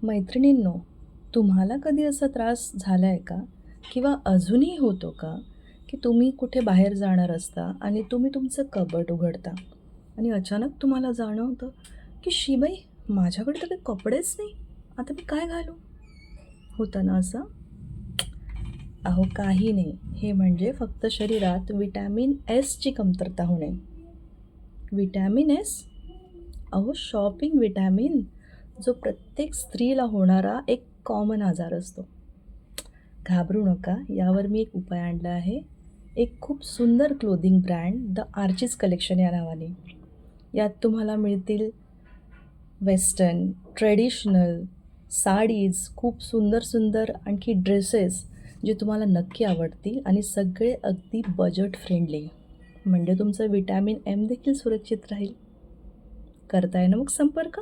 मैत्रिणींनो, तुम्हाला कधी असा त्रास झाला आहे का? किंवा अजूनही होतो का, की तुम्ही कुठे बाहेर जाणार असता आणि तुम्ही तुमचं कबर्ड उघडता आणि अचानक तुम्हाला जाणवतं, की "शी बाई, माझ्याकडे तर काही कपडेच नाही. आता मी काय घालू?" होतं ना असं? अहो काही नाही. हे म्हणजे फक्त शरीरात व्हिटॅमिन एसची कमतरता होणे. Vitamin S? अहो शॉपिंग व्हिटॅमिन, जो प्रत्येक स्त्रीला होणारा एक कॉमन आजार असतो. घाबरू नका, यावर मी एक उपाय आणला आहे. एक खूप सुंदर clothing brand the Archies collection या नावाने. यात तुम्हाला मिळतील वेस्टर्न, ट्रेडिशनल, साडीज, खूप सुंदर सुंदर आणखी ड्रेसेस जे तुम्हाला नक्की आवडतील आणि सगळे अगदी बजेट फ्रेंडली. म्हणजे तुमचं व्हिटॅमिन एम देखील सुरक्षित राहील. करताय ना मग संपर्क?